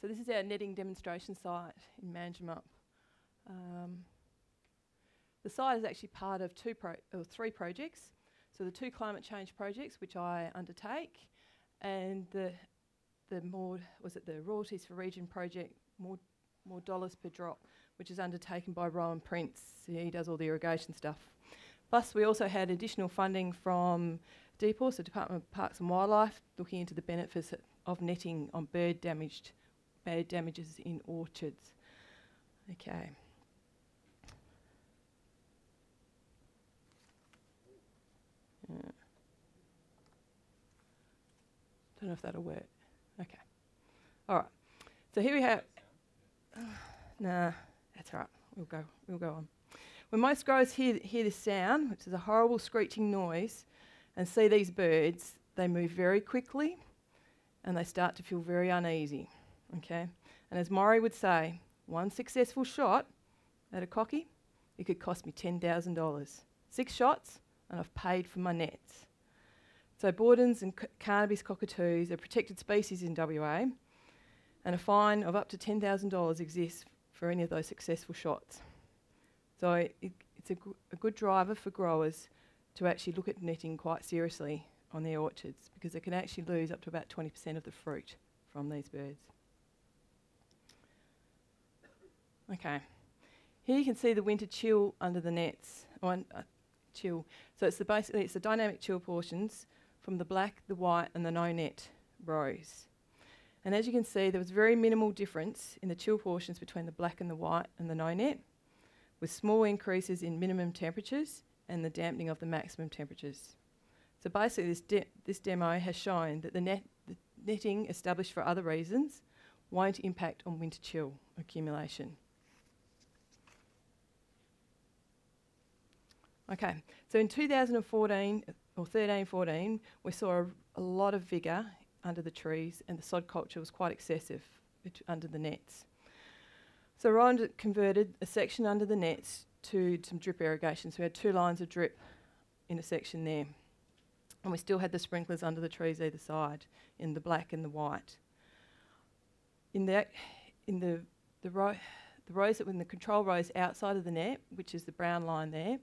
So this is our netting demonstration site in Manjimup. The site is actually part of three projects. So the 2 climate change projects which I undertake, and the royalties for region project, more dollars per drop, which is undertaken by Rowan Prince. He does all the irrigation stuff. Plus we also had additional funding from DPAWS, the Department of Parks and Wildlife, looking into the benefits of netting on bird damages in orchards. Okay. Don't know if that'll work. Okay. All right. So here we have. Nah, that's all right. We'll go on. When most growers hear this sound, which is a horrible screeching noise, and see these birds, they move very quickly, and they start to feel very uneasy. Okay. And as Maury would say, one successful shot at a cocky, it could cost me $10,000. 6 shots, and I've paid for my nets. So Bordens and Carnaby's cockatoos are protected species in WA, and a fine of up to $10,000 exists for any of those successful shots. So it's a good driver for growers to actually look at netting quite seriously on their orchards, because they can actually lose up to about 20% of the fruit from these birds. Okay, here you can see the winter chill under the nets. Chill. So it's the dynamic chill portions from the black, the white and the no net rows. And as you can see, there was very minimal difference in the chill portions between the black and the white and the no net, with small increases in minimum temperatures and the dampening of the maximum temperatures. So basically this demo has shown that the netting established for other reasons won't impact on winter chill accumulation. Okay, so in 2014 or 13-14, we saw a lot of vigour under the trees, and the sod culture was quite excessive under the nets. So Ryan converted a section under the nets to some drip irrigation. So we had 2 lines of drip in a section there, and we still had the sprinklers under the trees either side in the black and the white. In the rows that were in the control rows outside of the net, which is the brown line there,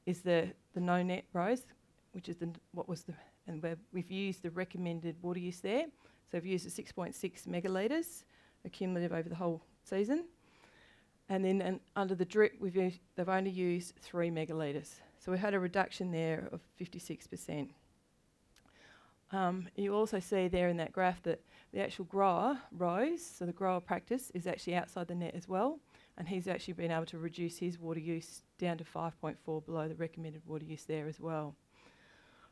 is the no net rows, which is and we've used the recommended water use there. So we've used 6.6 megalitres accumulative over the whole season. And then under the drip, they've only used 3 megalitres. So we had a reduction there of 56%. You also see there in that graph that the actual grower rows, so the grower practice is actually outside the net as well, and he's actually been able to reduce his water use down to 5.4 below the recommended water use there as well.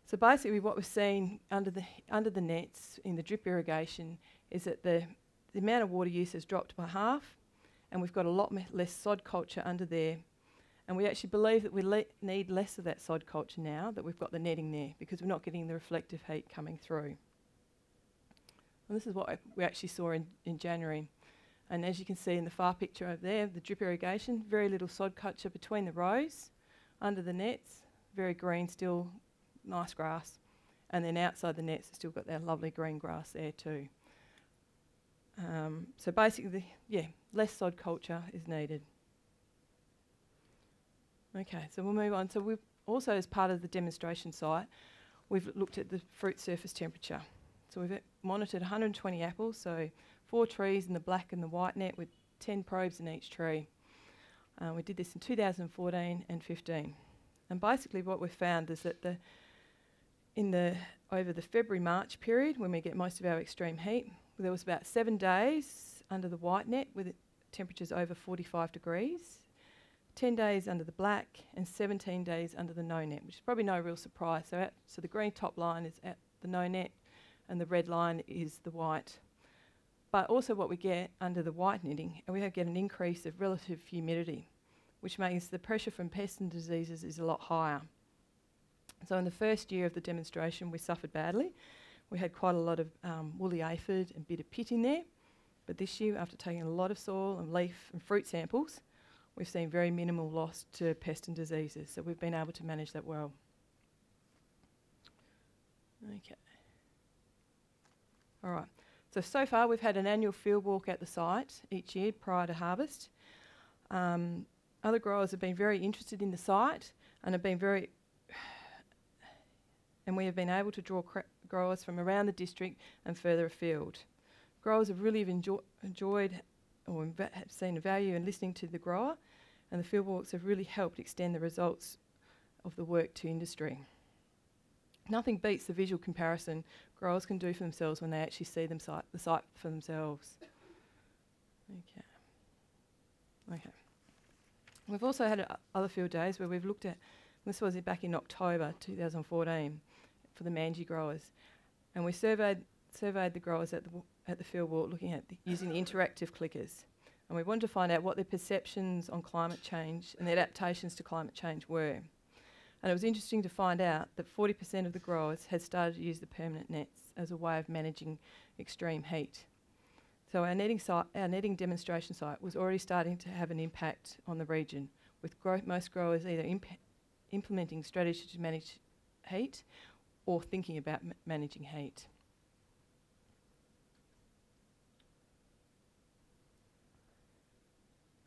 So basically what we're seeing under the nets in the drip irrigation is that the amount of water use has dropped by half, and we've got a lot less sod culture under there. And we actually believe that we need less of that sod culture now that we've got the netting there, because we're not getting the reflective heat coming through. And this is what we actually saw in January. And as you can see in the far picture over there, the drip irrigation, very little sod culture between the rows, under the nets, very green still, nice grass. And then outside the nets, it's still got that lovely green grass there too. So basically, less sod culture is needed. Okay, so we'll move on. So we've also, as part of the demonstration site, we've looked at the fruit surface temperature. So we've monitored 120 apples, so 4 trees in the black and the white net with 10 probes in each tree. We did this in 2014 and 15. And basically what we've found is that over the February-March period, when we get most of our extreme heat, there was about 7 days under the white net with temperatures over 45 degrees, 10 days under the black, and 17 days under the no net, which is probably no real surprise. So the green top line is at the no net, and the red line is the white. But also what we get under the white netting, and we get an increase of relative humidity, which means the pressure from pests and diseases is a lot higher. So in the first year of the demonstration, we suffered badly. We had quite a lot of woolly aphid and bitter pit in there. But this year, after taking a lot of soil and leaf and fruit samples, we've seen very minimal loss to pests and diseases. So we've been able to manage that well. Okay. All right. So far we've had an annual field walk at the site each year prior to harvest. Other growers have been very interested in the site and we have been able to draw growers from around the district and further afield. Growers have really enjoyed or have seen a value in listening to the grower, and the field walks have really helped extend the results of the work to industry. Nothing beats the visual comparison growers can do for themselves when they actually see the site for themselves. Okay. We've also had other field days where we've looked at, this was back in October 2014 for the Manji growers, and we surveyed the growers at the field walk looking at using the interactive clickers, and we wanted to find out what their perceptions on climate change and their adaptations to climate change were. And it was interesting to find out that 40% of the growers had started to use the permanent nets as a way of managing extreme heat. So our netting demonstration site was already starting to have an impact on the region, with most growers either implementing strategies to manage heat or thinking about managing heat.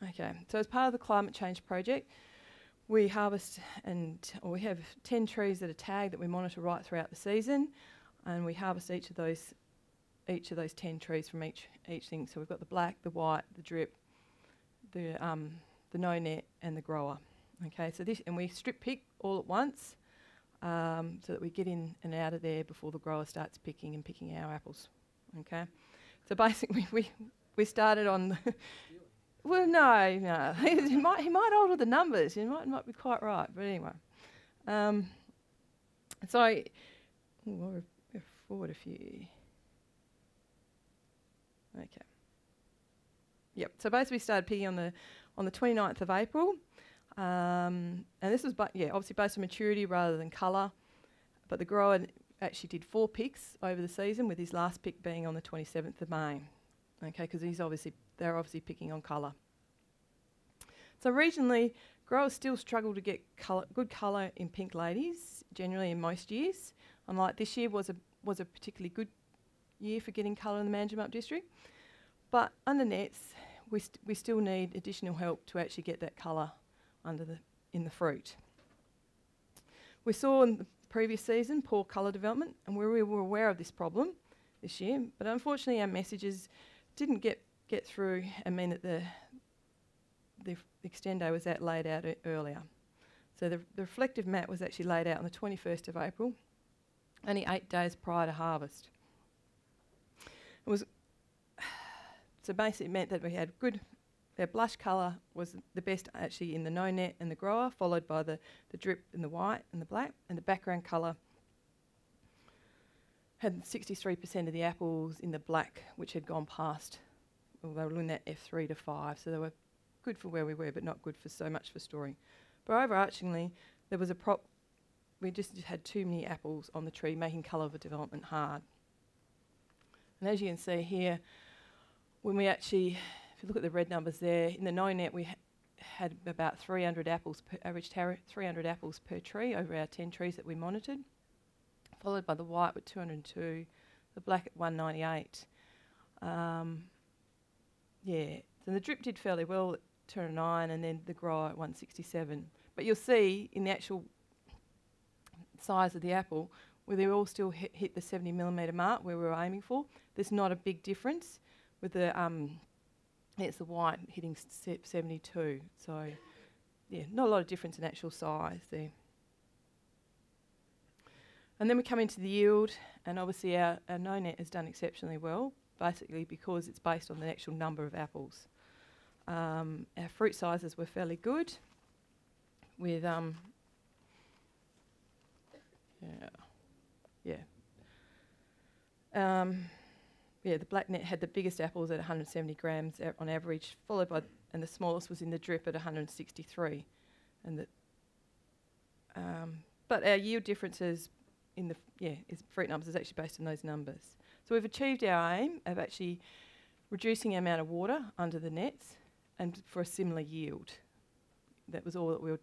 Okay, so as part of the climate change project, we harvest we have 10 trees that are tagged that we monitor right throughout the season, and we harvest each of those 10 trees from each thing. So we've got the black, the white, the drip, the no net, and the grower. Okay, so and we strip pick all at once, so that we get in and out of there before the grower starts picking our apples. Okay, so basically we started on. Well, no, he might alter the numbers. You might be quite right, but anyway. We'll forward a few. Okay. Yep. So basically, we started picking on the 29th of April, and this was obviously based on maturity rather than colour. But the grower actually did 4 picks over the season, with his last pick being on the 27th of May. Okay, because they're obviously picking on colour. So regionally, growers still struggle to get good colour in pink ladies, generally in most years. Unlike this year was a particularly good year for getting colour in the Manjimup district. But under nets, we still need additional help to actually get that colour in the fruit. We saw in the previous season poor colour development, and we were aware of this problem this year, but unfortunately our messages didn't get through and mean that the extendo was laid out earlier. So the reflective mat was actually laid out on the 21st of April, only 8 days prior to harvest. So basically it meant that we had their blush colour was the best actually in the no net and the grower, followed by the drip in the white and the black, and the background colour had 63% of the apples in the black, which had gone past. Well, they were in that F3 to 5, so they were good for where we were, but not good for so much for storing. But overarchingly, there was we just had too many apples on the tree, making colour development hard. And as you can see here, when we actually, if you look at the red numbers there, in the no net we had about 300 apples, average 300 apples per tree over our 10 trees that we monitored, followed by the white with 202, the black at 198. So the drip did fairly well at 209, and then the grower at 167. But you'll see in the actual size of the apple, where they all still hit the 70mm mark where we were aiming for, there's not a big difference with the it's the white hitting 72. So yeah, not a lot of difference in actual size there. And then we come into the yield, and obviously our no net has done exceptionally well, basically because it's based on the actual number of apples. Our fruit sizes were fairly good, with the black net had the biggest apples at 170 grams on average, followed by, and the smallest was in the drip at 163. But our yield differences in fruit numbers is actually based on those numbers. So we've achieved our aim of actually reducing the amount of water under the nets, and for a similar yield. That was all that we were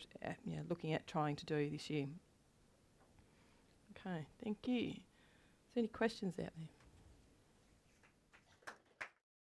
looking at trying to do this year. Okay, thank you. Is there any questions out there?